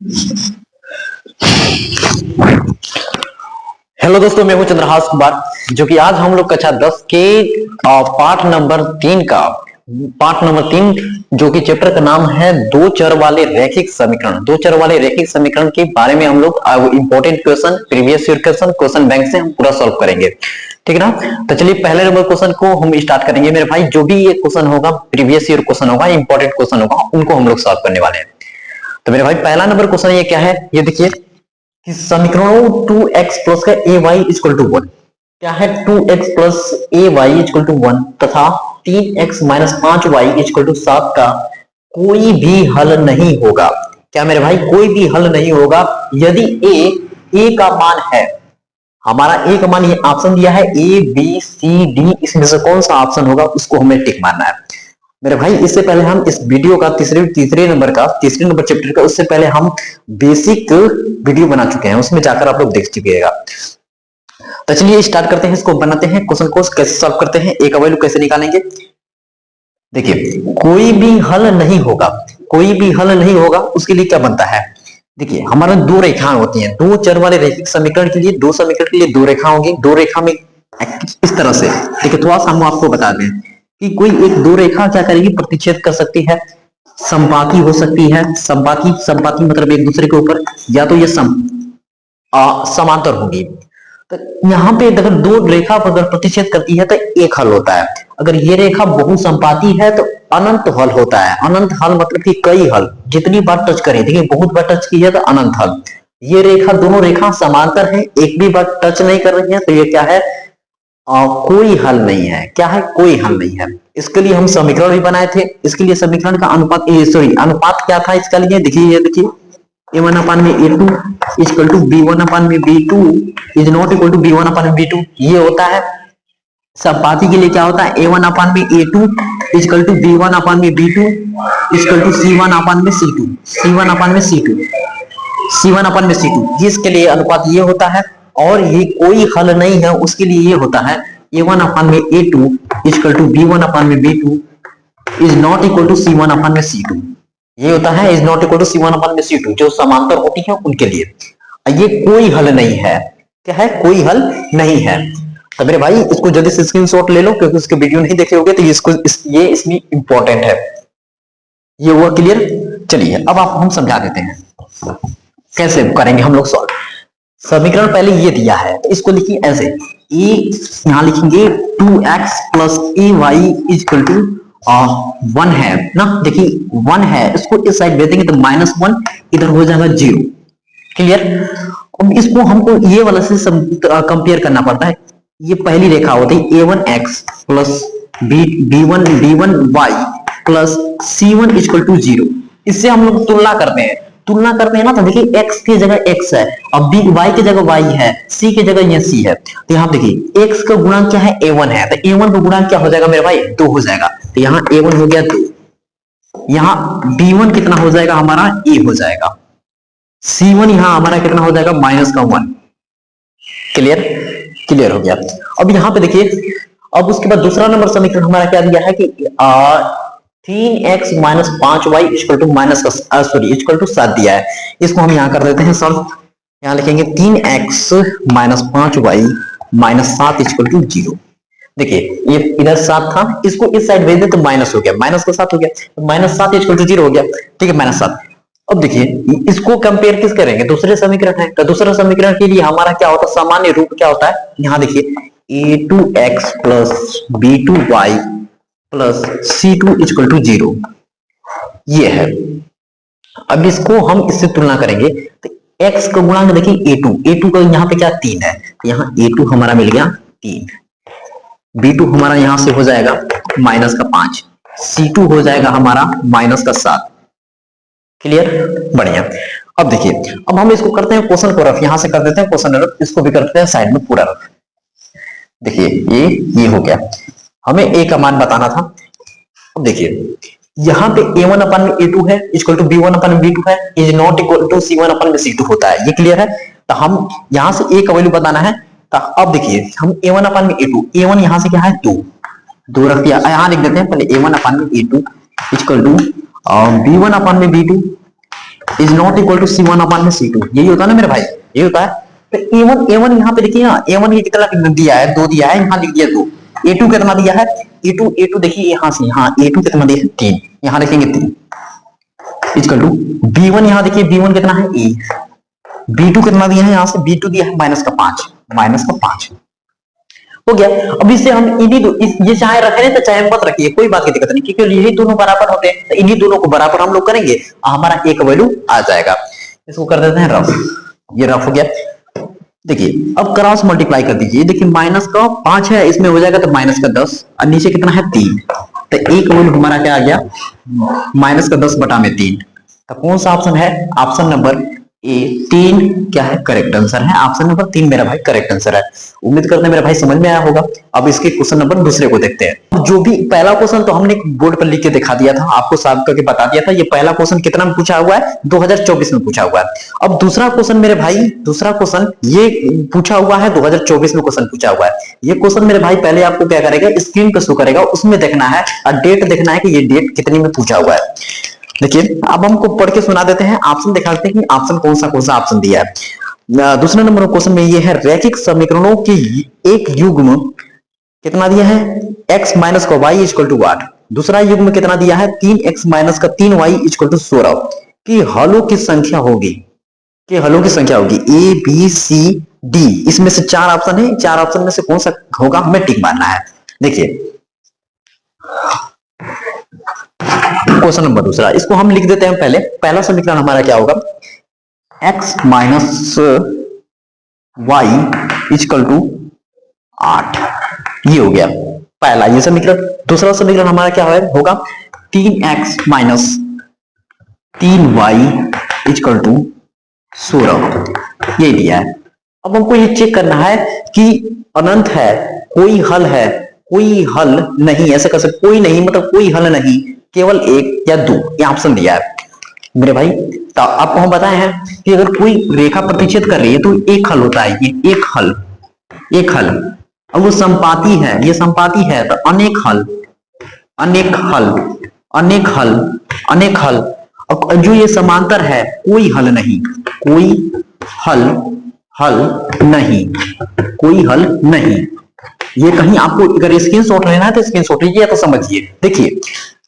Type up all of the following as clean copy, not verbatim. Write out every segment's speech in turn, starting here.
Hello दोस्तों, मैं हूं चंद्रहास कुमार, जो कि आज हम लोग कक्षा 10 के पाठ नंबर 3 जो कि चैप्टर का नाम है दो चर वाले रैखिक समीकरण। दो चर वाले रैखिक समीकरण के बारे में हम लोग important question, previous year question bank से हम पूरा सॉल्व करेंगे। ठीक है ना। तो चलिए पहले नंबर क्वेश्चन को हम स्टार्ट करेंगे मेरे भाई। जो भी ये क्वेश्चन होगा, प्रीवियस ईयर क्वेश्चन होगा, इंपॉर्टेंट क्वेश्चन होगा, उनको हम लोग सॉल्व करने वाले हैं। तो मेरे भाई पहला नंबर क्वेश्चन ये क्या है, ये देखिए कि समीकरणों 2x प्लस का ए वाई इक्वल टू 1 क्या है। 2x plus a y equal to 1 तथा 3x minus 5y equal to 7 का कोई भी हल नहीं होगा। क्या मेरे भाई, कोई भी हल नहीं होगा यदि ए का मान है। हमारा ए का मान ये ऑप्शन दिया है ए बी सी डी, इसमें से कौन सा ऑप्शन होगा उसको हमें टिक मारना है मेरे भाई। इससे पहले हम इस वीडियो का तीसरे नंबर चैप्टर का, उससे पहले हम बेसिक वीडियो बना चुके हैं, उसमें जाकर आप लोग देख चुकेगा। तो चलिए स्टार्ट करते हैं, इसको बनाते हैं। क्वेश्चन को कैसे सॉल्व करते हैं, ए का वैल्यू कैसे निकालेंगे। देखिए कोई भी हल नहीं होगा, कोई भी हल नहीं होगा, उसके लिए क्या बनता है। देखिए हमारा दो रेखाएं होती हैं, दो चर वाले रैखिक समीकरण के लिए, दो समीकरण के लिए दो रेखा होंगी। दो रेखा में इस तरह से, देखिए थोड़ा सा हम आपको बता दें कि कोई एक दो रेखा क्या करेगी, प्रतिच्छेद कर सकती है, संपाती हो सकती है। संपाती मतलब एक दूसरे के ऊपर, या तो ये समांतर होगी। तो यहाँ पे अगर दो रेखा अगर प्रतिच्छेद करती है तो एक हल होता है। अगर ये रेखा बहुसंपाती है तो अनंत हल होता है। अनंत हल मतलब कि कई हल, जितनी बार टच करें, देखिए बहुत बार टच की है तो अनंत हल। ये रेखा, दोनों रेखा समांतर है, एक भी बार टच नहीं कर रही है तो ये क्या है, कोई हल नहीं है। क्या है, कोई हल नहीं है। इसके लिए हम समीकरण भी बनाए थे। इसके लिए समीकरण का अनुपात क्या था इसके लिए, देखिए a1 अपान में a2 equal to b1 upon में b2 is not equal to b1 upon में b2। ये होता है। संपाती के लिए क्या होता है, a1 अपान में a2 equal to b1 upon में b2 equal to c1 upon में c2, c1 अपान में c2, c1 अपान में c2। जिसके लिए अनुपात ये होता है, और ये कोई हल नहीं है, उसके लिए ये होता है a1 अपान में a2 equal to b1 upon में b2 is not equal to c1 upon में c2। ये होता है is not equal to c1 upon में c2, जो समांतर होती है उनके लिए। ये कोई हल नहीं है। क्या है, कोई हल नहीं है। तो मेरे भाई इसको जल्दी से स्क्रीनशॉट ले लो, क्योंकि उसके वीडियो नहीं देखे होगे तो ये इसमें इंपॉर्टेंट है। ये हुआ क्लियर। चलिए अब आप हम समझा देते हैं कैसे करेंगे हम लोग सॉल्व। समीकरण पहले ये दिया है तो इसको लिखिए ऐसे, ए यहां लिखेंगे 2x plus a y equal to 1 है ना। देखिए 1 है, इसको इस साइड भेज देंगे तो -1, इधर हो जाएगा 0। क्लियर। अब इसको हमको ये वाला से कंपेयर करना पड़ता है। ये पहली रेखा होती है a1x plus b1y plus c1 equal to 0। इससे हम लोग तुलना करते हैं ना। तो देखिए x की जगह x है, अब y की जगह y है, c की जगह ये c है। तो यहाँ देखिए x का गुणांक क्या है, a1 है, तो a1 का गुणांक क्या हो जाएगा मेरे भाई, 2 हो जाएगा। तो यहाँ a1 हो गया 2, यहाँ b1 कितना हो जाएगा हमारा, a हो जाएगा। c1 यहाँ हमारा कितना हो जाएगा, -1। क्लियर हो गया। अब यहाँ पे देखिए, अब उसके बाद दूसरा नंबर समीकरण हमारा क्या दिया है कि 3x minus 5y equal to 7 दिया है। इसको हम यहाँ कर देते हैं सॉल्व। यहाँ लिखेंगे 3x minus 5y minus 7 equal to 0। देखिए ये इधर 7 था, इसको इस साइड भेज दे तो माइनस हो गया, माइनस का 7 हो गया, तो -7 इक्वल टू 0 हो गया। ठीक है, -7। अब देखिए इसको कंपेयर किस करेंगे, दूसरे समीकरण है। तो दूसरे समीकरण के लिए हमारा क्या होता है, सामान्य रूप क्या होता है, यहाँ देखिए a2x plus b2y plus c2 equal to 0, ये है। अब इसको हम इससे तुलना करेंगे तो x का गुणांक देखिए a2 का यहाँ पे क्या 3 है, तो यहाँ a2 हमारा मिल गया 3, b2 हमारा यहां से हो जाएगा -5, c2 हो जाएगा हमारा -7। क्लियर, बढ़िया। अब देखिए, अब हम इसको करते हैं क्वेश्चन को रफ, यहां से कर देते हैं क्वेश्चन रफ, इसको भी करते हैं साइड में पूरा रफ। देखिए ये हो गया, हमें a का मान बताना था। अब देखिए यहाँ पे a1 अपान में a2 है इक्वल टू b1 अपान में b2 है, is not equal to c1 upon में c2 होता है। ये क्लियर है। तो हम यहां से a का वैल्यू बताना है। तो अब देखिए हम a1 अपान में a1 यहां से क्या है 2 रख दिया, यहां लिख देते हैं पहले a1 अपान में a2 equal to b1 upon में b2 is not equal to C1 upon में C2, यही होता है ना मेरे भाई, यही होता है। तो A1 यहाँ पे देखिए ना, A1 ये कितना दिया है, 2 दिया है, यहाँ लिख दिया 2। A2 कितना दिया है, A2 देखिए यहाँ से, यहाँ A2 कितना दिया है 3, यहाँ लिखेंगे 3 इक्वल टू B1, यहाँ देखिए B1 कितना है 1, B2 कितना दिया है, यहाँ से B2 दिया है -5 हो गया। अब इससे हम इन्हीं ये चाहे रखें तो चाहे मत रखिए, कोई बात की दिक्कत नहीं, क्योंकि यही दोनों बराबर होते हैं, तो इन्हीं दोनों को बराबर हम लोग करेंगे, हमारा एक वैल्यू आ जाएगा। इसको कर देते हैं रफ, ये रफ हो गया। देखिए अब क्रॉस मल्टीप्लाई कर दीजिए, देखिए माइनस का 5 है, इसमें हो जाएगा तो माइनस का 10, और नीचे कितना है 3, तो एक वैल्यू हमारा क्या आ गया, माइनस का 10 बटा में 3। तो कौन सा ऑप्शन है, ऑप्शन नंबर ए 3 क्या है, करेक्ट आंसर है। ऑप्शन नंबर 3 मेरा भाई करेक्ट आंसर है। उम्मीद करते हैं मेरा भाई समझ में आया होगा। अब इसके क्वेश्चन नंबर दूसरे को देखते हैं। जो भी पहला क्वेश्चन तो हमने बोर्ड पर लिख के दिखा दिया था, आपको साफ करके बता दिया था। ये पहला क्वेश्चन कितना में पूछा हुआ है, 2024 में पूछा हुआ है। अब दूसरा क्वेश्चन मेरे भाई, दूसरा क्वेश्चन ये पूछा हुआ है 2024 में क्वेश्चन पूछा हुआ है। ये क्वेश्चन मेरे भाई पहले आपको क्या करेगा, स्क्रीन पर शो करेगा, उसमें देखना है और डेट देखना है कि ये डेट कितनी में पूछा हुआ है। देखिए अब हमको पढ़ के सुना देते हैं, ऑप्शन दिखाते हैं कि ऑप्शन कौन सा ऑप्शन दिया है। दूसरे नंबर क्वेश्चन में ये है, रैखिक समीकरणों की एक युग्म कितना दिया है, x माइनस का y इक्वल टू 8। दूसरा युग्म कितना दिया है, 3x माइनस का 3y इक्वल टू 16 की हलों की संख्या होगी, कि हलों की संख्या होगी A B C D। इसमें से 4 ऑप्शन है, 4 ऑप्शन में से कौन सा होगा हमें टिक मारना है। देखिए क्वेश्चन नंबर दूसरा, इसको हम लिख देते हैं पहले। पहला समीकरण हमारा क्या होगा, x minus y equal to 8, ये हो गया पहला ये समीकरण। दूसरा समीकरण हमारा क्या होगा, 3x minus 3y equal to 16, ये दिया है। अब हमको ये चेक करना है कि अनंत है, कोई हल है, कोई हल नहीं, ऐसे कर सकते कोई नहीं, मतलब कोई हल नहीं, केवल 1 या 2, ये ऑप्शन दिया है मेरे भाई। तो आपको हम बताए हैं कि अगर कोई रेखा प्रतिच्छेद कर रही है तो एक हल होता है, ये एक हल, एक हल। अब वो संपाती है, ये संपाती है, तो अनेक हल, अनेक हल, अनेक हल, अनेक हल। और जो ये समांतर है, कोई हल नहीं, कोई हल, हल नहीं, कोई हल नहीं। ये कहीं आपको अगर स्क्रीनशॉट लेना है तो स्क्रीनशॉट लीजिए या तो समझिए। देखिए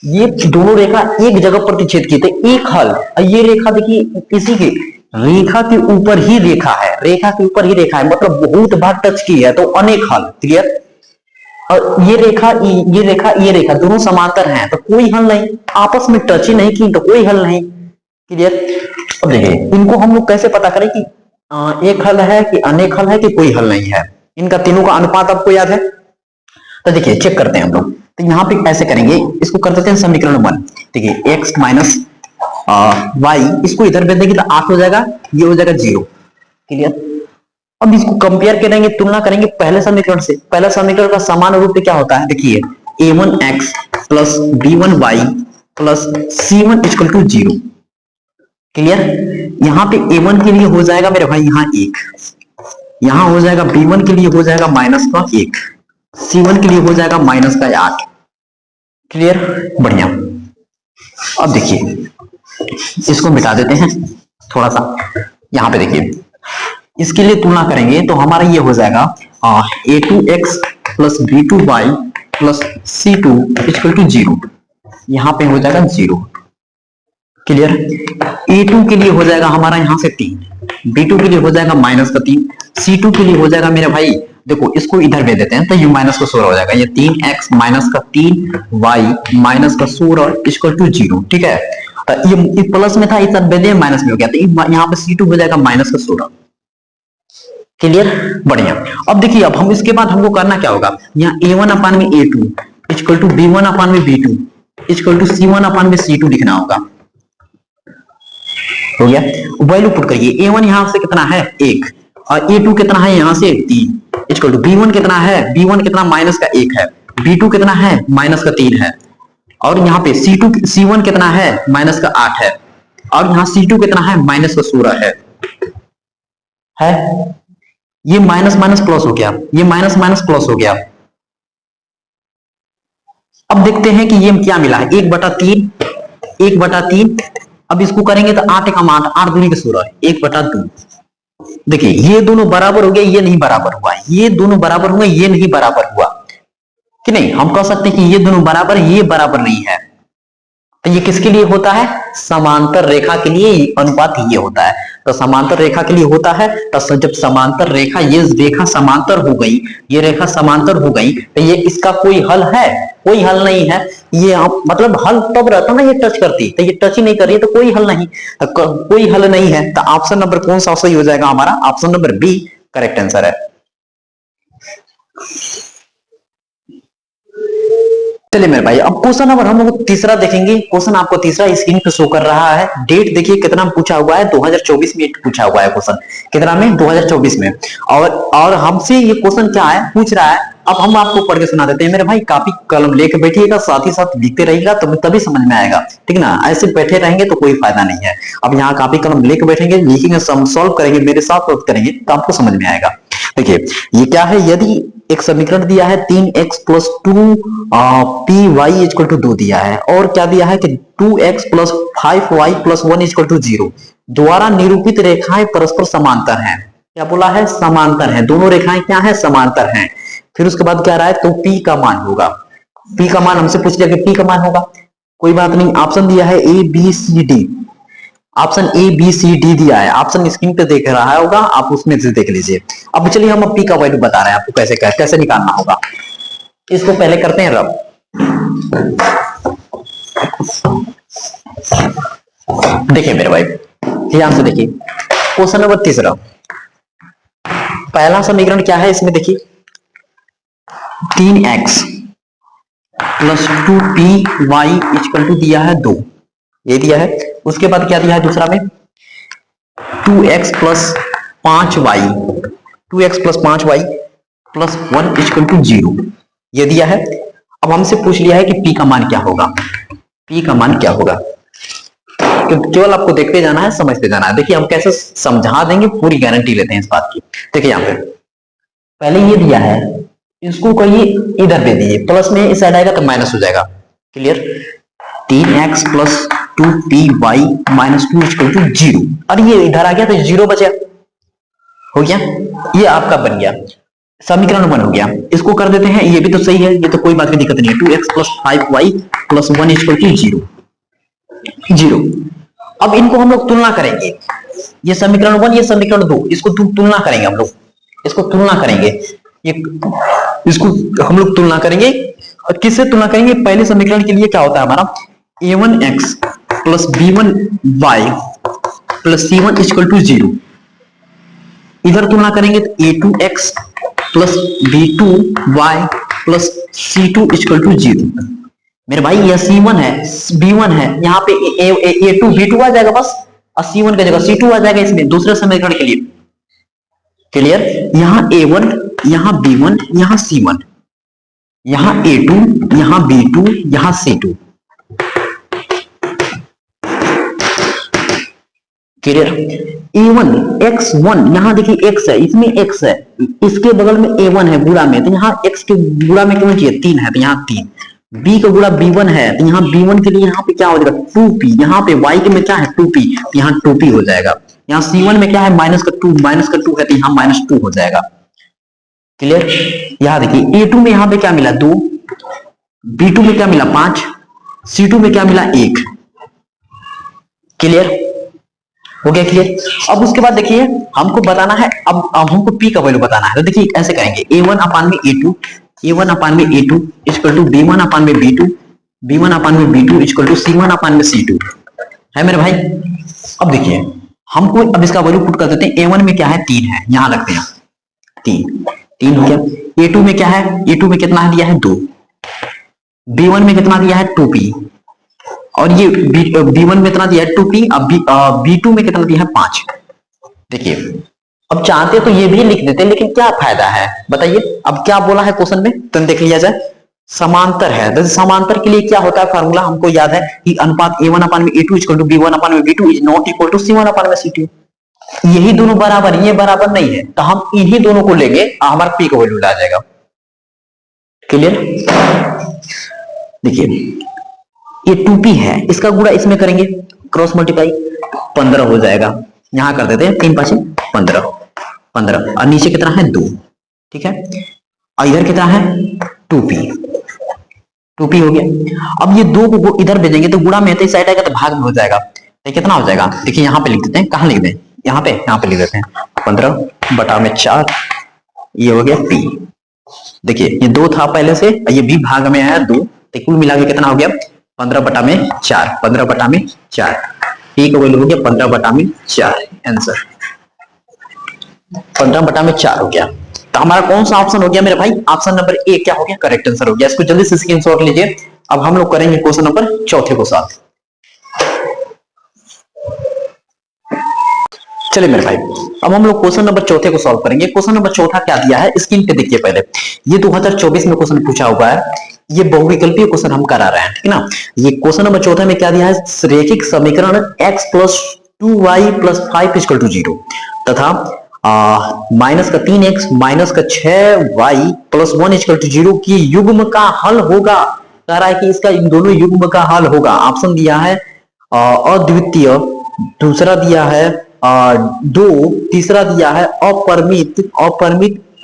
ये दोनों रेखा एक जगह प्रतिच्छेद की थे, एक हल। ये रेखा देखिए इसी के रेखा के ऊपर ही रेखा है, रेखा के ऊपर ही रेखा है, मतलब बहुत बार टच की है, तो अनेक हल, क्लियर। और ये रेखा, ये रेखा, ये रेखा दोनों समांतर हैं, तो कोई हल नहीं, आपस में टच ही नहीं की तो कोई हल नहीं, क्लियर। अब देखिए इनको हम लोग कैसे पता करें कि एक हल है कि अनेक हल है कि कोई हल नहीं है। इनका तीनों का अनुपात आपको याद है, तो देखिए चेक करते हैं हम लोग। तो यहाँ पे ऐसे करेंगे, इसको कर देते हैं समीकरण 1। देखिए x माइनस वाई, इसको इधर भेज देंगे तो 8 हो जाएगा, ये हो जाएगा 0, क्लियर। अब इसको कंपेयर करेंगे, तुलना करेंगे पहले समीकरण से। पहला समीकरण का समान रूप क्या होता है, देखिए a1x plus b1y plus c1 equal to 0, clear. यहाँ पे a1 के लिए हो जाएगा मेरे भाई यहाँ 1, यहाँ हो जाएगा b1 के लिए हो जाएगा -1, C1 के लिए हो जाएगा -8, क्लियर, बढ़िया। अब देखिए इसको मिटा देते हैं थोड़ा सा। यहाँ पे देखिए इसके लिए तुलना करेंगे तो हमारा ये हो जाएगा a2x plus b2y plus c2 equal to 0, यहाँ पे हो जाएगा 0, क्लियर। a2 के लिए हो जाएगा हमारा यहाँ से 3, b2 के लिए हो जाएगा -3, c2 के लिए हो जाएगा मेरे भाई, देखो इसको इधर भेज देते हैं तो ये -16 हो जाएगा, ये 3x माइनस का 3y माइनस का 16 इक्वल टू 0, ठीक है। तो ये प्लस में था, इस भेजे माइनस में हो गया, तो यहाँ पे c2 हो जाएगा -16, क्लियर, बढ़िया। अब देखिए अब हम इसके बाद हमको करना क्या होगा, यहाँ a1 अपान में a2 equal to b1 upon में b2 equal to c1 upon में c2 लिखना होगा, हो गया। वैल्यू पुट करिए, a1 यहाँ से कितना है 1 और a2 कितना है यहाँ से 3 इक्वल टू b1 कितना है, b1 कितना -1 है, b2 कितना है -3 है, और यहाँ पे c1 कितना है -8 है, और यहाँ c2 कितना है -16 है। ये माइनस माइनस प्लस हो गया, ये माइनस माइनस प्लस हो गया। अब देखते हैं कि ये क्या मिला है, 1/3, 1/3 अब इसको करेंगे तो 8 एकम 8, 8 दूनी के 16, 1/2। देखिए ये दोनों बराबर हो गए, ये नहीं बराबर हुआ, ये दोनों बराबर हुए, ये नहीं बराबर हुआ कि नहीं। हम कह सकते हैं कि ये दोनों बराबर है, ये बराबर नहीं है। तो ये किसके लिए होता है? समांतर रेखा के लिए अनुपात ये होता है। तो समांतर रेखा के लिए होता है। तो जब समांतर रेखा, ये रेखा समांतर हो गई, ये रेखा समांतर हो गई, तो ये इसका कोई हल है? कोई हल नहीं है। ये मतलब हल तब रहता ना ये टच करती, तो ये टच ही नहीं कर रही है तो कोई हल नहीं, तो कोई हल नहीं है। तो ऑप्शन नंबर कौन सा सही हो जाएगा हमारा? Option number B correct answer है। चलिए मेरे भाई, अब क्वेश्चन नंबर हम लोग तीसरा देखेंगे। क्वेश्चन आपको तीसरा स्क्रीन पे शो कर रहा है। डेट देखिए कितना पूछा हुआ है, 2024 में पूछा हुआ है क्वेश्चन। कितना में? 2024 में। और हमसे ये क्वेश्चन क्या है पूछ रहा है, अब हम आपको पढ़ के सुना देते हैं। मेरे भाई कॉपी कलम लेके बैठिएगा, साथ ही साथ लिखते रहिएगा, तभी समझ में आएगा, ठीक ना। ऐसे बैठे रहेंगे तो कोई फायदा नहीं है। अब यहाँ कॉपी कलम लेके बैठेंगे, लिखेंगे, सॉल्व करेंगे, मेरे साथ करेंगे तो आपको समझ में आएगा। देखिए ये क्या है, यदि एक समीकरण दिया है 3x plus 2 p y equal to 2 दिया है, और क्या दिया है कि 2x plus 5y plus 1 equal to 0 द्वारा निरूपित रेखाएं परस्पर समांतर हैं। क्या बोला है? समांतर हैं। दोनों रेखाएं क्या है? समांतर हैं। फिर उसके बाद क्या रहा है? तो p का मान होगा। p का मान हमसे पूछ लिया कि p का मान होगा, कोई बात नहीं। ऑप्शन दिया है A B C D, option A B C D दिया है। ऑप्शन स्क्रीन पे देख रहा होगा, आप उसमें से देख लीजिए। अब चलिए हम पी का वैल्यू बता रहे हैं आपको, कैसे निकालना होगा। इसको पहले करते हैं रब। देखिए मेरे भाई ध्यान से देखिए, क्वेश्चन नंबर तीसरा, पहला समीकरण क्या है इसमें? देखिए 3x plus 2py equal to दिया है 2, ये दिया है। उसके बाद क्या दिया है दूसरा में? 2x plus 5y, 2x plus 5y plus 1 equal to 0, ये दिया है। अब हमसे पूछ लिया है कि p का मान क्या होगा। p का मान क्या होगा? केवल आपको देखते जाना है, समझते जाना है। देखिए हम कैसे समझा देंगे, पूरी गारंटी लेते हैं इस बात की। देखिए यहाँ पे पहले ये दिया है, इसको कहिए इधर दे दीजिए, प्लस में इस साइड आएगा तो माइनस हो जाएगा। Clear? 3x plus 2py minus 2 equal to 0, और ये इधर आ गया तो 0 बचा, हो गया। ये आपका बन गया समीकरण 1 हो गया। इसको कर देते हैं, ये भी तो सही है, ये तो कोई बात की दिक्कत नहीं है। 2x plus 5y plus 1 equal to 0। अब इनको हम लोग तुलना करेंगे, ये समीकरण 1, ये समीकरण 2, इसको तुलना करेंगे हम लोग, इसको तुलना करेंगे, इसको हम लोग तुलना करेंगे। और किससे तुलना करेंगे? पहले समीकरण के लिए क्या होता है हमारा? a1x plus b1y plus c1 equal to 0। इधर तुलना करेंगे तो a2x plus b2y plus c2 equal to 0। मेरे भाई यह c1 है, b1 है, यहाँ पे a2 b2 आ जाएगा बस, और c1 की जगह c2 आ जाएगा इसमें दूसरे समीकरण के लिए। क्लियर? यहाँ a1, यहाँ b1, यहाँ c1, यहाँ a2, यहाँ b2, यहाँ c2। क्लियर? a1 x1, यहाँ देखिए x है, इसमें x है, इसके बगल में a1 है गुणा में, तो यहाँ x के गुणा में क्यों चाहिए? 3 है तो यहाँ 3। b का गुणा b1 है तो यहाँ b1 के लिए यहाँ पे क्या हो जाएगा? 2p। यहाँ पे y के में क्या है? 2p, तो यहाँ 2p हो जाएगा। यहाँ c1 में क्या है? माइनस का 2 है तो यहाँ माइनस 2 हो जाएगा। क्लियर? यहाँ देखिए a2 में यहाँ पे क्या मिला? 2, b2 में क्या मिला? 5, c2 में क्या मिला? 1। क्लियर हो गया? क्लियर? अब उसके बाद देखिए हमको बताना है, अब हमको p का वैल्यू बताना है। तो देखिए ऐसे करेंगे, a1 अपान में a2, a1 अपान में a2 equal to b1 upon में b2, b1 अपान में b2 equal to c1 upon में c2 है मेरे भाई। अब देखिए हमको अब इसका वैल्यू पुट कर देते हैं। a1 में क्या है? 3 है, यहां लगते हैं 3 हो गया। a2 में क्या है? a2 में कितना दिया है? 2। b1 में कितना दिया है? 2p, और ये b1 में कितना दिया है? 2p। अब b2 में कितना दिया है? 5। देखिए अब चाहते तो ये भी लिख देते, लेकिन क्या फायदा है बताइए। अब क्या बोला है क्वेश्चन में, तो देख लिया जाए। समांतर है, तो समांतर के लिए क्या होता है फार्मूला? हमको याद है कि अनुपात a1 अपान में a2 equal to b1 upon में b2 is not equal to c1 upon में c2। यही दोनों बराबर, ये बराबर नहीं है, तो हम इन्हीं दोनों को लेंगे, हमारा p का वैल्यू आ जाएगा। क्लियर? देखिए ये 2p है, इसका गुणा इसमें करेंगे क्रॉस मल्टीप्लाई 15 हो जाएगा। यहां कर देते हैं 3 5 15 15 और नीचे कितना है 2, ठीक है। और इधर कितना है 2p, 2p हो गया। अब ये 2 को इधर भेजेंगे तो गुणा में इस साइड आएगा तो भाग में हो जाएगा, तो कितना हो जाएगा देखिए यहां पे लिख देते हैं, कहां लिख दें यहाँ पे लिख देते हैं 15/4, ये हो गया p। देखिए ये 2 था पहले से, ये भी भाग में आया 2, तो कुल मिला के कितना हो गया 15/4, 15/4, p का वैल्यू हो गया 15/4, आंसर 15/4 हो गया। तो हमारा कौन सा ऑप्शन हो गया मेरे भाई, ऑप्शन नंबर ए क्या हो गया, करेक्ट आंसर हो गया। इसको जल्दी से स्क्रीनशॉट लीजिए। अब हम लोग करेंगे क्वेश्चन नंबर चौथे को साथ। चलिए मेरे भाई अब हम लोग क्वेश्चन नंबर चौथे को सॉल्व करेंगे। क्वेश्चन नंबर चौथा क्या दिया है स्क्रीन पे देखिए। पहले ये 2024 में क्वेश्चन पूछा हुआ है, ये बहुविकल्पीय क्वेश्चन हम करा रहे हैं, ठीक ना। ये क्वेश्चन नंबर चौथा में क्या दिया है, रैखिक समीकरण x + 2y + 5 = 0 तथा माइनस का 3x माइनस का 6y + 1 = 0 की युग्म का हल होगा। कह रहा है कि इसका इन दोनों युग्म का हल होगा। ऑप्शन दिया है अद्वितीय, दूसरा दिया है 2, तीसरा दिया है अपरिमित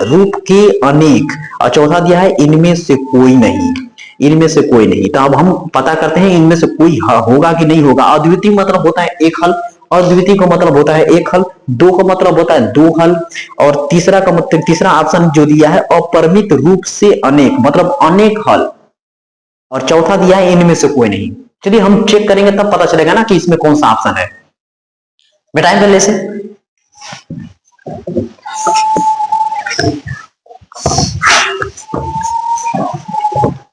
रूप के अनेक, और चौथा दिया है इनमें से कोई नहीं, इनमें से कोई नहीं। तो अब हम पता करते हैं इनमें से कोई होगा कि नहीं होगा। अद्वितीय मतलब होता है एक हल, अद्वितीय का मतलब होता है एक हल, 2 का मतलब होता है 2 हल, और तीसरा का मतलब, तीसरा ऑप्शन जो दिया है अपरिमित रूप से अनेक मतलब अनेक हल, और चौथा दिया है इनमें से कोई नहीं। चलिए हम चेक करेंगे तब पता चलेगा ना कि इसमें कौन सा ऑप्शन है। बेटा कर ले से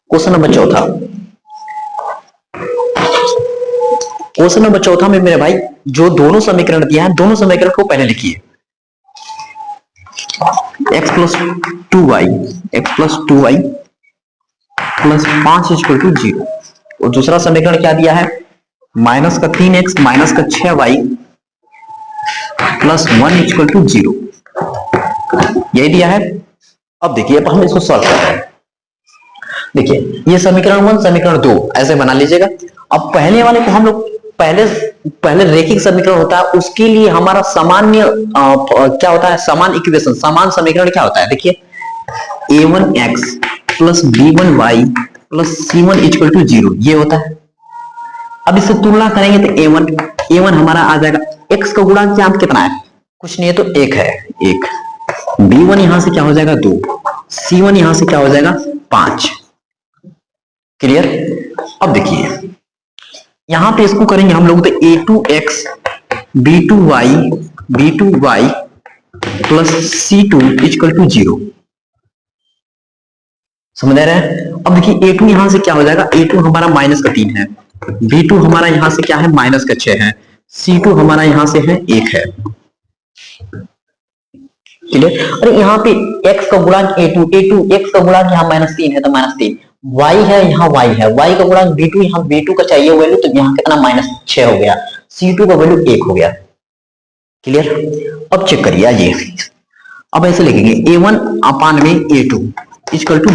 क्वेश्चन नंबर चौथा, क्वेश्चन नंबर चौथा में मेरे भाई जो दोनों समीकरण दिया है, दोनों समीकरण को पहले लिखिए। x + 2y + 5 = 0, और दूसरा समीकरण क्या दिया है, माइनस का 3x माइनस का 6y + 1 = 0, यही दिया है। अब देखिए अब हम इसको सॉल्व कर रहे हैं। देखिए ये समीकरण 1 समीकरण 2 ऐसे बना लीजिएगा। अब पहले वाले को हम लोग पहले रैखिक समीकरण होता है, उसके लिए हमारा सामान्य क्या होता है, समान इक्वेशन, समान समीकरण क्या होता है, देखिए a1x + b1y + c1 = 0 ये होता है। अब इससे तुलना करेंगे तो a1 हमारा आ जाएगा, x का गुणांक यहाँ कितना है, कुछ नहीं है तो 1 है, 1, b1 यहां से क्या हो जाएगा 2, c1 यहां से क्या हो जाएगा 5। क्लियर। अब देखिए यहां पे इसको करेंगे हम लोग तो a2x b2y + c2 = 0, समझ रहे हैं। अब देखिए a2 यहां से क्या हो जाएगा, a2 हमारा माइनस का 3 है, b2 हमारा यहां से क्या है माइनस का 6 है, c2 हमारा यहां से है 1 है। क्लियर। अरे यहाँ पे x का गुणांक a2 x का गुणांक यहाँ -3 है तो -3, y है यहाँ y है, y का गुणांक b2 यहाँ b2 का चाहिए वैल्यू, तो यहाँ कितना -6 हो गया, c2 का वैल्यू 1 हो गया। क्लियर। अब चेक करिए आइए, अब ऐसे लिखेंगे a1 अपान में a2 =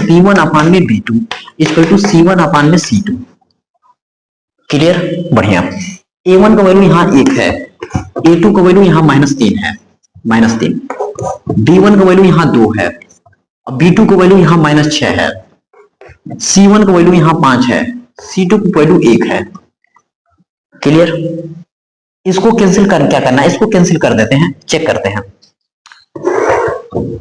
b1 अपान में b2 = c1 अपान में c2। क्लियर, बढ़िया। a1 का वैल्यू यहाँ 1 है, a2 का वैल्यू यहाँ -3 है, -3, b1 का वैल्यू यहाँ 2 है, b2 का वैल्यू यहाँ -6 है, c1 का वैल्यू यहाँ 5 है, c2 का वैल्यू 1 है। क्लियर। इसको कैंसिल कर क्या करना है, इसको कैंसिल कर देते हैं, चेक करते हैं।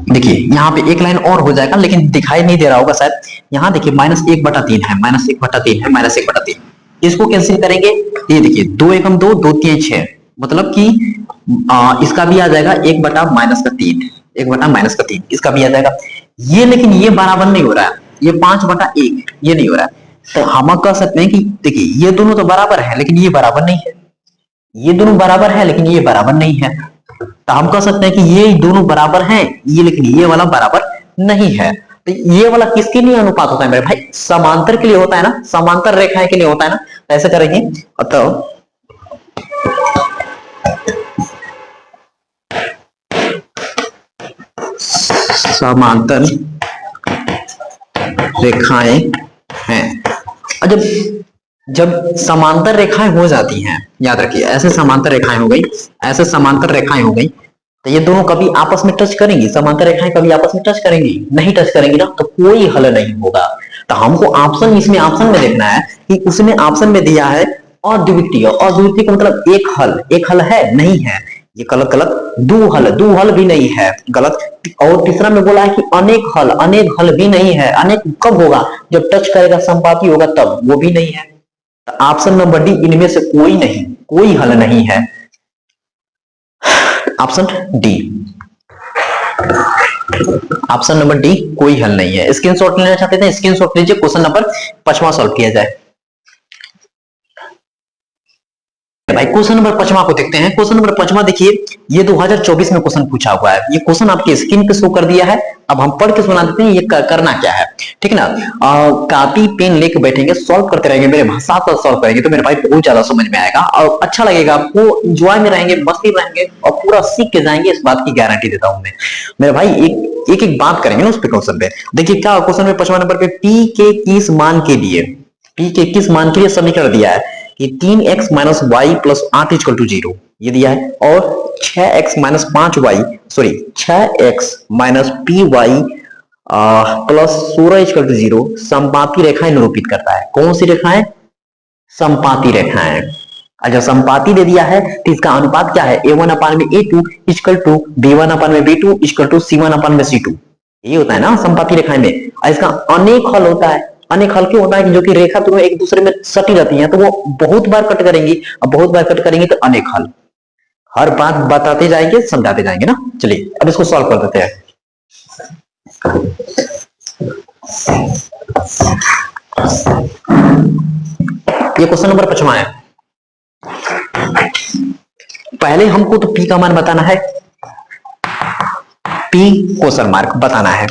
देखिए यहाँ पे एक लाइन और हो जाएगा लेकिन दिखाई नहीं दे रहा होगा शायद। यहाँ देखिए -1/3 है, -1/3 है, -1/3, इसको कैंसिल करेंगे, ये देखिए 2 एकम 2, 2 3 6, मतलब कि इसका भी आ जाएगा 1/-3, 1/-3 इसका भी आ जाएगा। ये लेकिन ये बराबर नहीं हो रहा है, ये 5/1 ये नहीं हो रहा है, तो हम कह सकते हैं कि देखिए ये दोनों तो बराबर है लेकिन ये बराबर नहीं है, ये दोनों बराबर है लेकिन ये बराबर नहीं है। तो हम कह सकते हैं कि ये दोनों बराबर हैं, ये लेकिन ये वाला बराबर नहीं है। तो ये वाला किसके लिए अनुपात होता है मेरे भाई, समांतर के लिए होता है ना, समांतर रेखाएं के लिए होता है ना। ऐसे करेंगे तो समांतर रेखाएं हैं। जब जब समांतर रेखाएं हो जाती हैं, याद रखिए, ऐसे समांतर रेखाएं हो गई, ऐसे समांतर रेखाएं हो गई, तो ये दोनों कभी आपस में टच करेंगी? समांतर रेखाएं कभी आपस में टच करेंगी? नहीं टच करेंगी ना, तो कोई हल नहीं होगा। तो हमको ऑप्शन, इसमें ऑप्शन में देखना है कि उसमें ऑप्शन में दिया है अद्वितीय। अद्वितीय का मतलब एक हल, एक हल है नहीं है, ये गलत गलत। दो हल, दो हल भी नहीं है, गलत। और तीसरा में बोला है कि अनेक हल, अनेक हल भी नहीं है। अनेक कब होगा? जब टच करेगा, संपाती होगा तब, वो भी नहीं है। ऑप्शन नंबर डी, इनमें से कोई नहीं, कोई हल नहीं है। Option D, option number D, कोई हल नहीं है। स्क्रीनशॉट लेना चाहते थे, स्क्रीनशॉट लीजिए, क्वेश्चन नंबर 5वां सॉल्व किया जाए। भाई क्वेश्चन नंबर 5वां को देखते हैं। क्वेश्चन नंबर 5वां देखिए, ये 2024 में क्वेश्चन पूछा हुआ है। ये क्वेश्चन आपकी स्क्रीन पे शो कर दिया है। अब हम पढ़ के सुना देते हैं ये करना क्या है, ठीक है ना। कॉपी पेन लेके बैठेंगे, सॉल्व करते रहेंगे, मेरे साथ साथ सॉल्व करेंगे तो मेरे भाई बहुत ज्यादा समझ में आएगा और अच्छा लगेगा आपको। एंजॉय में रहेंगे, मस्ती में रहेंगे और पूरा सीख के जाएंगे, इस बात की गारंटी देता हूं मैं। मेरे भाई एक एक बात करेंगे ना उस पे क्वेश्चन पे। देखिए क्या क्वेश्चन में 5वां नंबर पे, पी के किस मान के लिए, पी के किस मान के लिए समीकरण दिया है कि 3x minus y plus 8 equal to 0, ये दिया है। और 6x minus 5y, sorry 6x minus p y plus 16 equal to 0 समपाती रेखाएं निरूपित करता है। कौन सी रेखाएं? समपाती रेखाएं। अच्छा, समपाती दे दिया है तो इसका अनुपात क्या है? a1 अपान में a2 equal to b1 upon में b2 equal to c1 upon में c2। ये होता है ना समपाती रेखाएं में। और इसका अनेक हल होता है। अनेक हल क्यों होता है? जो कि रेखा दोनों एक दूसरे में सटी रहती हैं, तो वो बहुत बार कट करेंगी, और बहुत बार कट करेंगे तो अनेक हल। हर बात बताते जाएंगे, समझाते जाएंगे ना। चलिए अब इसको सॉल्व कर देते हैं। ये क्वेश्चन नंबर 5वां है। पहले हमको तो p का मान बताना है, p क्वेश्चन मार्क बताना है।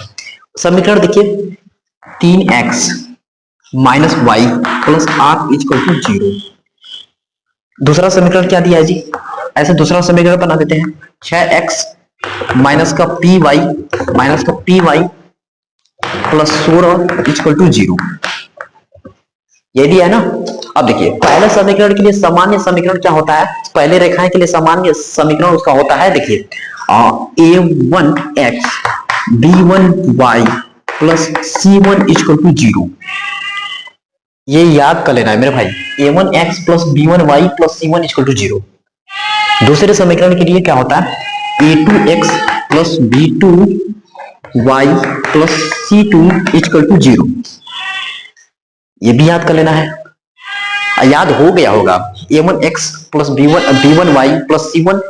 समीकरण देखिए, 3x minus y plus 8 equal to 0। दूसरा समीकरण क्या दिया है जी? ऐसे दूसरा समीकरण बना देते हैं, 6x माइनस का p y plus 16 equal to 0, ये दिया है ना। अब देखिए पहले समीकरण के लिए सामान्य समीकरण क्या होता है? पहले रेखाएं के लिए सामान्य समीकरण उसका होता है, देखिए a1x b1y plus c1 equal to 0। ये याद कर लेना है मेरे भाई, a1x plus b1y plus c1 equal to 0। दूसरे समीकरण के लिए क्या होता है? a2x plus b2y plus c2 equal to 0। ये भी याद कर लेना है, याद हो गया होगा। a1x plus b1y plus c1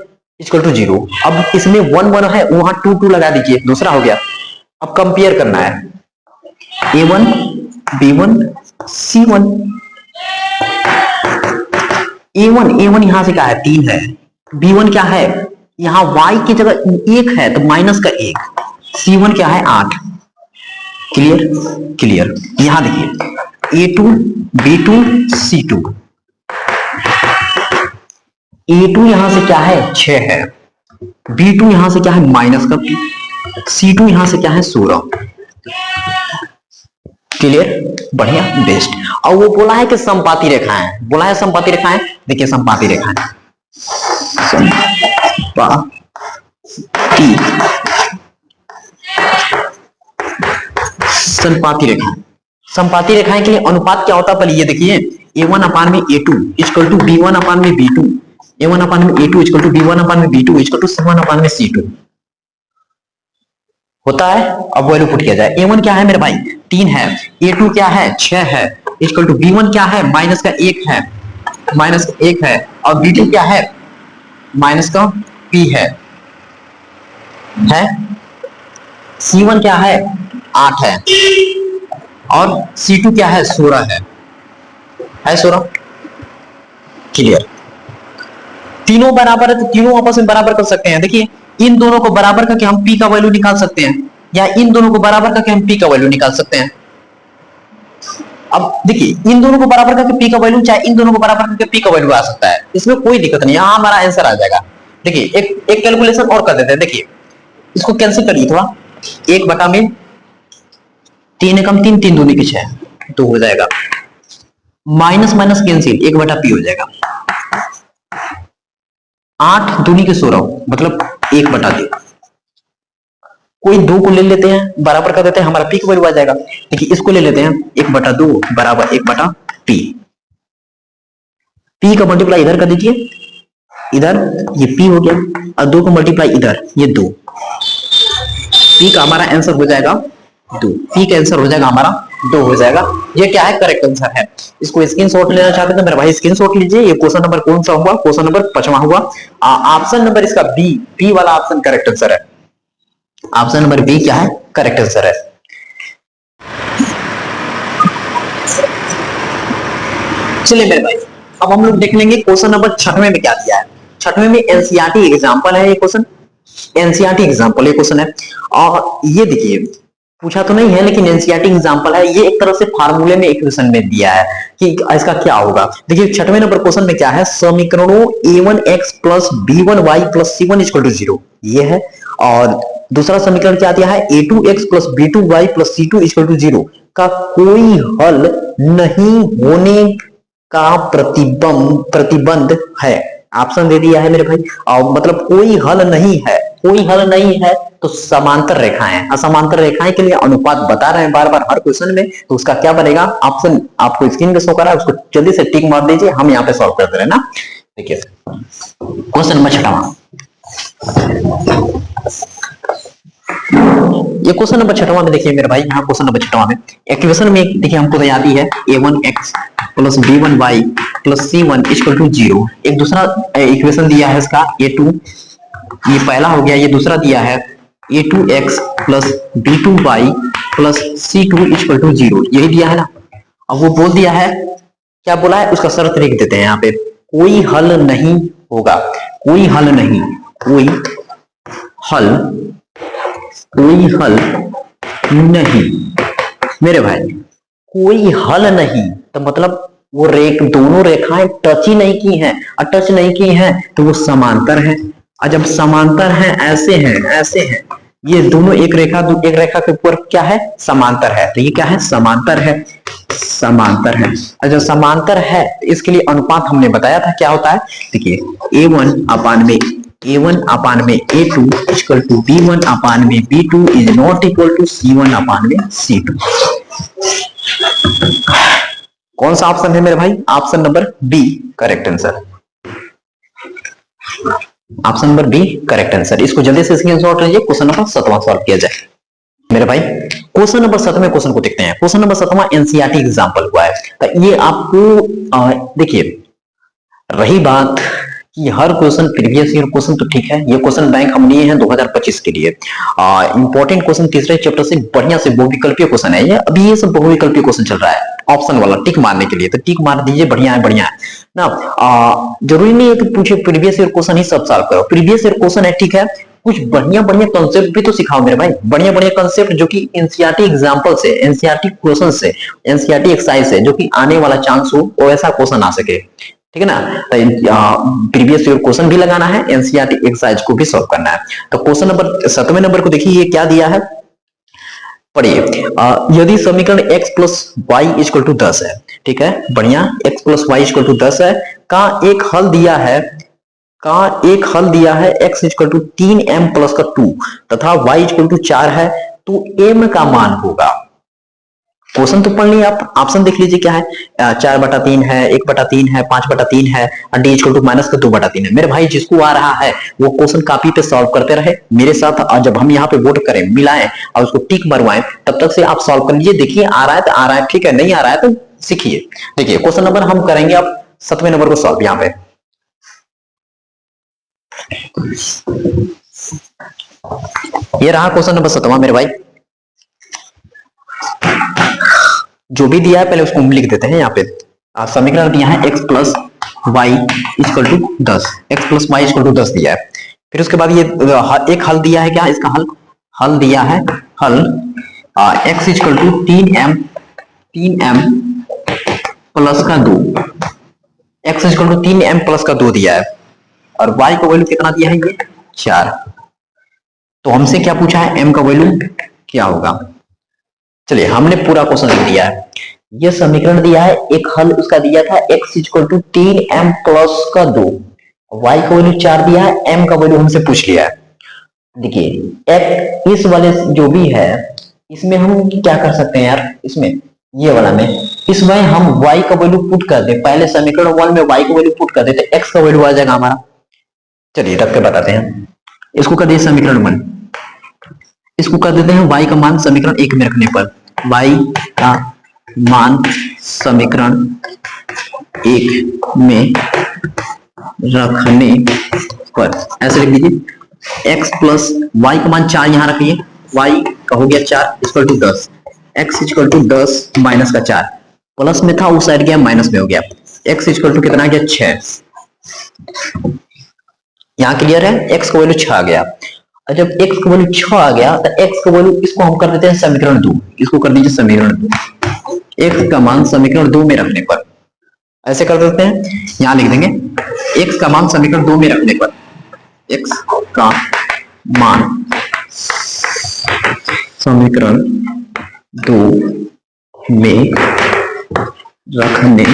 equal to 0। अब इसमें 1 1 है, वहां 2 2 लगा दीजिए, दूसरा हो गया। अब कंपेयर करना है, a1 b1 c1, a1 यहां से क्या है? 3 है। b1 क्या है? यहां y की जगह 1 है तो माइनस का 1। c1 क्या है? 8। क्लियर? क्लियर। यहां देखिए a2 b2 c2, a2 यहां से क्या है? 6 है। b2 यहां से क्या है? माइनस का, c2 यहां से क्या है? 16। क्लियर? बढ़िया, बेस्ट। और वो बोला है कि समपाती रेखाएं, बोला है समपाती रेखाएं। देखिए समपाती रेखाएं, समपाती रेखाएं, समपाती रेखाएं के लिए अनुपात क्या होता है? पहले ये देखिए, a1 अपान में a2 equal to b1 upon में b2, a1 अपान में a2 equal to b1 upon में b2 equal to c1 upon में c2 होता है। अब वैल्यू पुट किया जाए, a1 क्या है मेरे भाई? 3 है, a2 क्या है? 6 है, इक्वल टू b1 क्या है? माइनस का 1 है, माइनस का 1 है, और b2 क्या है? माइनस का p है, c1 क्या है? 8 है, और c2 क्या है? 16 है 16। क्लियर? तीनों बराबर है तो तीनों आपस में बराबर कर सकते हैं। देखिए इन दोनों को बराबर करके हम p का वैल्यू निकाल सकते हैं, या इन दोनों को बराबर करके हम p का वैल्यू निकाल सकते हैं। अब देखिए इन दोनों को बराबर करके p का वैल्यू, चाहे इन दोनों को बराबर करके p का वैल्यू आ सकता है, इसमें कोई दिक्कत नहीं, यहां हमारा आंसर आ जाएगा। देखिए एक कैलकुलेशन और कर देते हैं। देखिए इसको कैंसिल करिए थोड़ा, 1 बटा में 3 एकम 3, 3 दूनी की 6, तो हो जाएगा माइनस माइनस कैंसिल, 1/p हो जाएगा। 8 दूनी के 16 मतलब 1/2। कोई दो को ले लेते हैं, बराबर कर देते हैं, हमारा पी का वैल्यू आ जाएगा। देखिए इसको ले लेते हैं, 1/2 बराबर 1/p। पी का मल्टीप्लाई इधर कर दीजिए, इधर ये p हो गया, और 2 का मल्टीप्लाई इधर ये 2। पी का हमारा आंसर हो जाएगा 2। पी का आंसर हो जाएगा हमारा 2 हो जाएगा। ये क्या है, करेक्ट आंसर है। इसको स्क्रीनशॉट लेना चाहते हैं मेरे भाई स्क्रीनशॉट लीजिए। ये क्वेश्चन नंबर कौन सा हुआ, क्वेश्चन नंबर 5वां हुआ। ऑप्शन नंबर इसका बी वाला ऑप्शन करेक्ट आंसर है। ऑप्शन नंबर बी क्या है, करेक्ट आंसर है। चलिए मेरे भाई अब हम लोग देख लेंगे क्वेश्चन नंबर 6वें में क्या दिया है। 6वें में एनसीईआरटी एग्जांपल है ये क्वेश्चन, एनसीईआरटी एग्जांपल ये क्वेश्चन है। और ये देखिए पूछा तो नहीं है लेकिन एनसीईआरटी एग्जांपल है। ये एक तरह से फार्मूले में इक्वेशन में दिया है कि इसका क्या होगा। देखिए 6वें नंबर क्वेश्चन में क्या है, समीकरणों a1x plus b1y plus c1 equal to 0 ये है। और दूसरा समीकरण क्या दिया है, a2x plus b2y plus c2 equal to 0 का कोई हल नहीं होने का प्रतिबंध है। ऑप्शन दे दिया है मेरे भाई, और मतलब कोई हल नहीं है, कोई हल नहीं है तो समांतर रेखाएं, असमांतर रेखाएं के लिए अनुपात बता रहे हैं बार बार हर क्वेश्चन में, तो उसका क्या बनेगा। ऑप्शन आपको स्क्रीन पे शो कर रहा है, उसको जल्दी से टिक मार दीजिए, हम यहाँ पे सॉल्व कर दे रहे हैं ना। देखिए क्वेश्चन नंबर 6वां, ये क्वेश्चन नंबर 6वां में देखिए मेरे भाई, यहाँ क्वेश्चन नंबर 6वां में इक्वेशन में देखिए हमको तो याद ही है a1x plus b1y plus c1 equal to 0। एक दूसरा इक्वेशन दिया है इसका a2, ये पहला हो गया। ये दूसरा दिया है a2x plus b2y plus c2 equal to 0, यही दिया है ना। अब वो बोल दिया है, क्या बोला है, उसका शर्त लिख देते हैं यहाँ पे, कोई हल नहीं होगा, कोई हल नहीं, कोई हल नहीं मेरे भाई, कोई हल नहीं तो मतलब वो दोनों रेखाएं टच ही नहीं की हैं, और टच नहीं की हैं तो वो समांतर है। और जब समांतर हैं, ऐसे हैं, ये दोनों एक रेखा के ऊपर क्या है, समांतर है, तो ये क्या है, समांतर है, समांतर है। और जब समांतर है तो इसके लिए अनुपात हमने बताया था क्या होता है। देखिए a1 अपान में a2 equal to b1 upon में b2 is not equal to c1 upon में c2। कौन सा ऑप्शन है मेरे भाई, option number B correct answer, option number B correct answer. इसको जल्दी से स्क्रीनशॉट लीजिए, क्वेश्चन नंबर 7वां सॉल्व किया जाए मेरे भाई। क्वेश्चन नंबर 7वें क्वेश्चन को देखते हैं। क्वेश्चन नंबर 7वां एनसीईआरटी एग्जांपल हुआ है, तो ये आपको देखिए रही बात कि हर क्वेश्चन प्रीवियस ईयर क्वेश्चन तो ठीक है, ये क्वेश्चन बैंक हम लिए हैं 2025 के लिए। इंपॉर्टेंट क्वेश्चन तीसरे चैप्टर से बढ़िया से बहुविकल्पीय क्वेश्चन है ये। अभी ये सब बहुविकल्पीय क्वेश्चन चल रहा है, ऑप्शन वाला टिक मारने के लिए, तो टिक मार दीजिए, बढ़िया है ना। जरूरी नहीं है कि पूछे प्रीवियस ईयर क्वेश्चन ही सब सॉल्व करो, प्रीवियस ईयर क्वेश्चन है ठीक है, कुछ बढ़िया कंसेप्ट भी तो सिखाओ मेरे भाई, बढ़िया कंसेप्ट जो कि एनसीईआरटी एग्जांपल से, एनसीईआरटी क्वेश्चन से, एनसीईआरटी एक्सरसाइज से जो कि आने वाला चांस हो वो ऐसा क्वेश्चन आ सके, ठीक है ना। तो प्रीवियस ईयर क्वेश्चन भी लगाना है, एनसीईआरटी एक्सरसाइज को भी सॉल्व करना है। तो क्वेश्चन नंबर 7वें नंबर को देखिए, ये क्या दिया है पढ़िए। यदि समीकरण x plus y equal to 10 है, ठीक है, बढ़िया, x plus y equal to 10 है का एक हल दिया है, x equal to 3m plus का 2 तथा y इक्वल टू 4 है, तो m का मान होगा। क्वेश्चन तो पढ़ लिया आप, ऑप्शन देख लीजिए क्या है, 4/3 है, 1/3 है, 5/3 है, और d इक्वल टू माइनस का 2/3 है। मेरे भाई जिसको आ रहा है वो क्वेश्चन कॉपी पे सॉल्व करते रहे मेरे साथ, और जब हम यहाँ पे वोट करें, मिलाएं और उसको टिक मरवाएं, तब तक से आप सॉल्व कर लीजिए। देखिए आ रहा है तो आ रहा है, ठीक है, नहीं आ रहा है तो सीखिए। देखिए क्वेश्चन नंबर हम करेंगे अब 7वें नंबर को सॉल्व। यहाँ पे ये रहा क्वेश्चन नंबर 7वां मेरे भाई, जो भी दिया है पहले उसको हम लिख देते हैं। यहाँ पे समीकरण दिया है x plus y equal to 10, x plus y equal to 10 दिया है। फिर उसके बाद ये एक हल दिया है, क्या इसका हल दिया है, x equal to 3m plus का 2, x equal to 3m plus का 2 दिया है, और y का वैल्यू कितना दिया है, ये 4। तो हमसे क्या पूछा है, m का वैल्यू क्या होगा। चलिए हमने पूरा क्वेश्चन लिख दिया है। ये समीकरण दिया है, एक हल उसका दिया था x equal to 3m plus का 2, y का वैल्यू 4 दिया है, m का वैल्यू हमसे पूछ लिया है। देखिए एक इस वाले जो भी है इसमें हम क्या कर सकते हैं यार, इसमें ये वाला में इसमें हम y का वैल्यू पुट कर दे, पहले समीकरण 1 में y का वैल्यू पुट कर दे तो x का वैल्यू आ जाएगा हमारा। चलिए रख के बताते हैं, इसको कर दिए समीकरण 1, इसको कर देते हैं y का मान समीकरण 1 में रखने पर, y का मान समीकरण 1 में रखने पर ऐसे लिख लीजिए x प्लस y का मान 4 यहां रखिए, y का हो गया 4 equal to 10, x equal to 10 minus का 4, प्लस में था उस साइड गया माइनस में हो गया, x इक्वल टू कितना आ गया 6। यहां क्लियर है, x का वैल्यू 6 आ गया। और जब x का वैल्यू 6 आ गया तो x का वैल्यू इसको हम कर देते हैं समीकरण 2, इसको कर दीजिए समीकरण 2, x का मान समीकरण 2 में रखने पर ऐसे कर देते हैं, यहां लिख देंगे x का मान समीकरण 2 में रखने पर, x का मान समीकरण 2 में रखने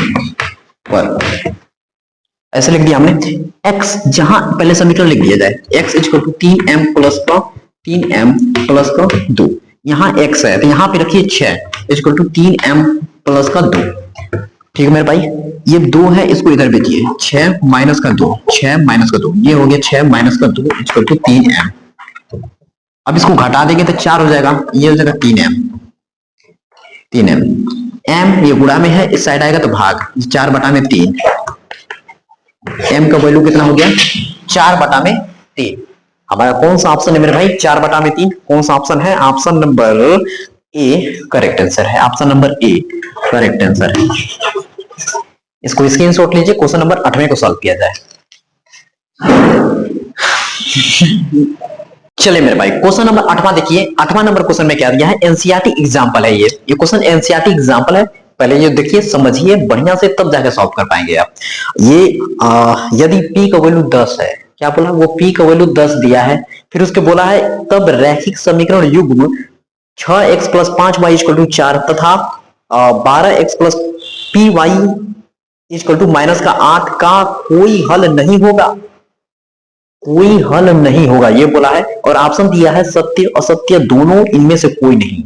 पर ऐसे लिख दिया हमने। x जहां पहले समीकरण लिख दिया जाए, x equal to 3m plus का 2, यहाँ x है तो यहाँ पे रखिए 6 इक्वल टू 3m प्लस का 2। ठीक है मेरे भाई, ये 2 है इसको इधर भेजिए, 6 माइनस का 2, 6 माइनस का 2, ये हो गया 6 माइनस का 2 इक्वल टू 3m। अब इसको घटा देंगे तो 4 हो जाएगा, ये हो जाएगा 3m, m ये गुणा में है, इस साइड आएगा तो भाग, 4 बटा में 3, m का वैल्यू कितना हो गया 4 बटा में 3। हमारा कौन सा ऑप्शन है मेरे भाई 4 बटा में 3, कौन सा ऑप्शन है, option number A correct answer है, option number A correct answer है। इसको स्क्रीनशॉट लीजिए, क्वेश्चन नंबर 8वें को सॉल्व किया जाए। चलिए मेरे भाई क्वेश्चन नंबर 8वां देखिए, 8वां नंबर क्वेश्चन में क्या दिया है, एनसीईआरटी एग्जांपल है, ये क्वेश्चन एनसीईआरटी एग्जांपल है, पहले ये देखिए समझिए बढ़िया से तब जाके सॉल्व कर पाएंगे आप। ये यदि p का वैल्यू 10 है, क्या बोला वो p का वैल्यू 10 दिया है, फिर उसके बोला है तब रैखिक समीकरण युग्म 6x plus 5y equal to 4 तथा 12x plus py equal to minus का 8 का कोई हल नहीं होगा, कोई हल नहीं होगा ये बोला है। और ऑप्शन दिया है सत्य असत्य दोनों, इनमें से कोई नहीं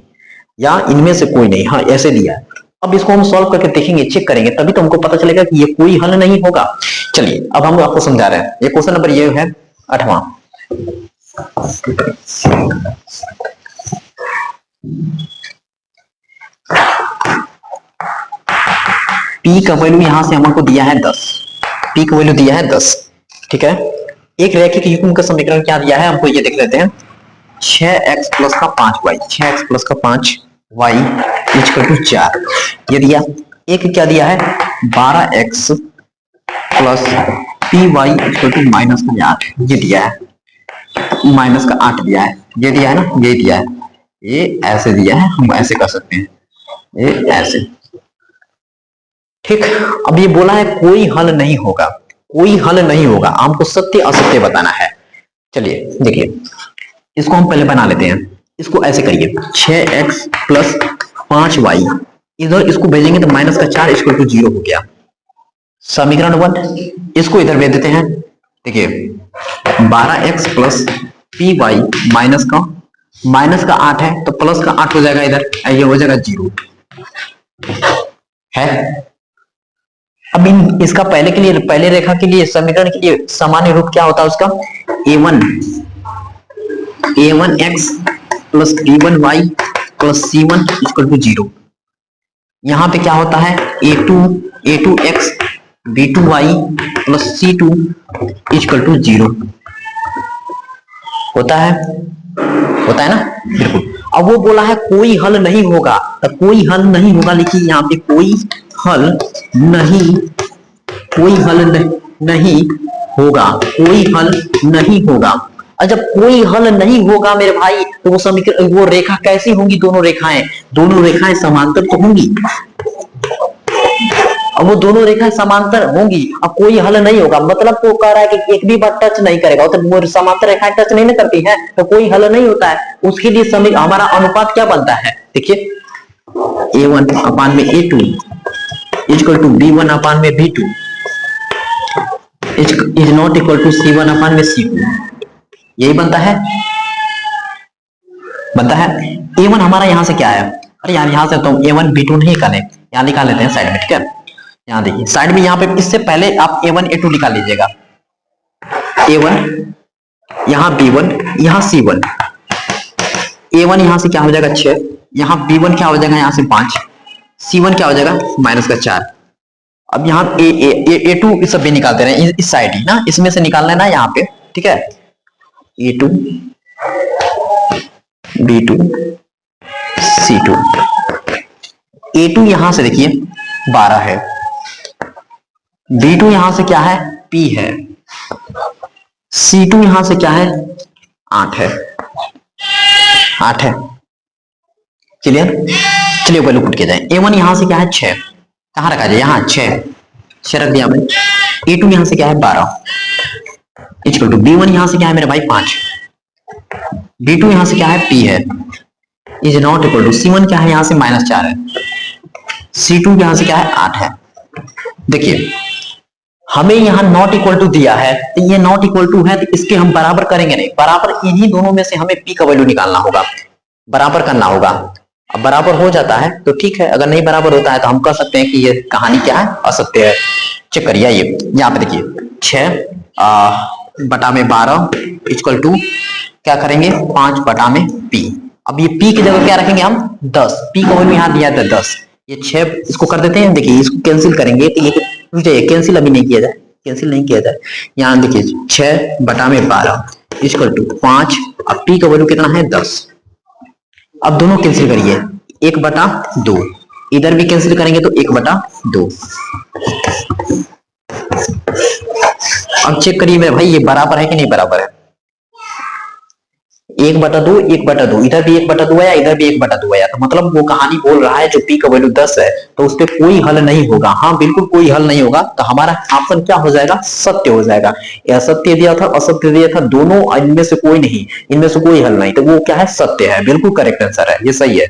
या इनमें से कोई नहीं, हाँ ऐसे दिया है। अब इसको हम सॉल्व करके देखेंगे, चेक करेंगे, तभी तो हमको पता चलेगा कि ये कोई हल नहीं होगा। चलिए अब हम आपको समझा रहे हैं, ये क्वेश्चन नंबर ये है 8वां। p का वैल्यू यहां से हमको दिया है 10, p का वैल्यू दिया है 10, ठीक है। एक रैखिक युग्म का समीकरण क्या दिया है हमको ये देख लेते हैं, 6x प्लस का 5y, 6x प्लस का 5y इक्वल टू 4 ये दिया। एक क्या दिया है 12x plus py equal to minus का 8 ये दिया है, माइनस का 8 दिया है, ये दिया है ना, ये दिया है, ये ऐसे दिया है, हम ऐसे कर सकते हैं, ये ऐसे, ठीक। अब ये बोला है कोई हल नहीं होगा, कोई हल नहीं होगा, हमको सत्य असत्य बताना है। चलिए देखिए इसको हम पहले बना लेते हैं, इसको ऐसे करिए 6x प्लस 5y इधर इसको भेजेंगे तो माइनस का 4 इक्वल टू 0 हो गया, समीकरण 1। इसको इधर भेज देते हैं, देखिए 12x प्लस py माइनस का 8 है तो प्लस का 8 हो जाएगा इधर, ये हो जाएगा 0 है। अब इसका पहले के लिए, पहले रेखा के लिए समीकरण के लिए सामान्य रूप क्या होता है उसका, a1x plus b1y plus c1 equal to 0। यहां पे क्या होता है a2x b2y plus c2 equal to 0 होता है ना, बिल्कुल। अब वो बोला है कोई हल नहीं होगा, तो कोई हल नहीं होगा, लिखिए यहाँ पे कोई हल नहीं, कोई हल नहीं होगा, कोई हल नहीं होगा। और जब कोई हल नहीं होगा मेरे भाई तो वो समीकरण, वो रेखा कैसी होंगी, दोनों रेखाएं समांतर तो होंगी, अब वो दोनों रेखाएं समांतर होंगी, अब कोई हल नहीं होगा, मतलब वो कह रहा है कि एक भी बार टच नहीं करेगा, तो वो समांतर रेखाएं टच नहीं ना करती हैं तो कोई हल नहीं होता है। उसके लिए हमारा अनुपात क्या बनता है, देखिए A1 अपान में A2 equal to B1 upon में B2 is not equal to C1 upon में C2। यही बनता है A1 हमारा यहां से क्या है, अरे यार यहां से तो A1 B2 नहीं निकाले, यहां निकाल लेते हैं साइड में, ठीक है। यहां देखिए साइड में, यहां पे इससे पहले आप A1 A2 निकाल लीजिएगा। A1 यहां B1 यहां C1, A1 यहां से क्या हो जाएगा 6, यहां B1 क्या हो जाएगा यहां से 5, C1 क्या हो जाएगा माइनस का 4। अब यहाँ A2 इस सब भी निकालते रहे, इस साइड ही ना, इसमें से निकालना है ना यहाँ पे, ठीक है। A2 B2 C2, A2 यहां से देखिए 12 है, B2 यहां से क्या है P है, C2 यहां से क्या है 8 है, 8 है। चलिए वैल्यू पुट किया जाए। A1 यहां से क्या है 6, कहां रखा जाए यहाँ 6 रख दिया मैंने। A2 यहां से क्या है 12 इक्वल टू B1 यहां से क्या है मेरे भाई 5, B2 यहां से क्या है P है, is not equal to C1 क्या है यहां से -4 है, C2 यहां से क्या है 8 है। देखिए हमें यहाँ नॉट इक्वल टू दिया है, तो ये नॉट इक्वल टू है तो इसके हम बराबर करेंगे नहीं, बराबर इन्हीं दोनों में से हमें P का वैल्यू निकालना होगा, बराबर करना होगा। अब बराबर हो जाता है तो ठीक है, अगर नहीं बराबर होता है तो हम कह सकते हैं कि ये कहानी क्या है असत्य है। चेक करिए, ये यहाँ पे देखिए 6 बटा में 12 इक्वल टू क्या करेंगे 5 बटा में P। अब ये P की जगह क्या रखेंगे हम 10, P का वैल्यू यहाँ दिया था 10, ये 6 इसको कर देते हैं। देखिए इसको कैंसिल करेंगे तो ये कैंसिल अभी नहीं किया जाए, कैंसिल नहीं किया जाए। यहाँ देखिए 6 बटा में 12 इक्वल टू 5, अब P का वैल्यू कितना है 10। अब दोनों कैंसिल करिए, 1 बटा 2, इधर भी कैंसिल करेंगे तो 1 बटा 2। अब चेक करिए मेरे भाई ये बराबर है कि नहीं बराबर है, 1 बटा 2 1 बटा 2, इधर भी 1 बटा 2 आया, इधर भी 1 बटा 2 आया, तो मतलब वो कहानी बोल रहा है जो P का वैल्यू 10 है तो उस पर कोई हल नहीं होगा। हाँ बिल्कुल कोई हल नहीं होगा, तो हमारा ऑप्शन क्या हो जाएगा सत्य हो जाएगा। असत्य दिया था असत्य दिया था, दोनों इनमें से कोई नहीं, इनमें से कोई हल नहीं, तो वो क्या है सत्य है, बिल्कुल करेक्ट आंसर है, ये सही है।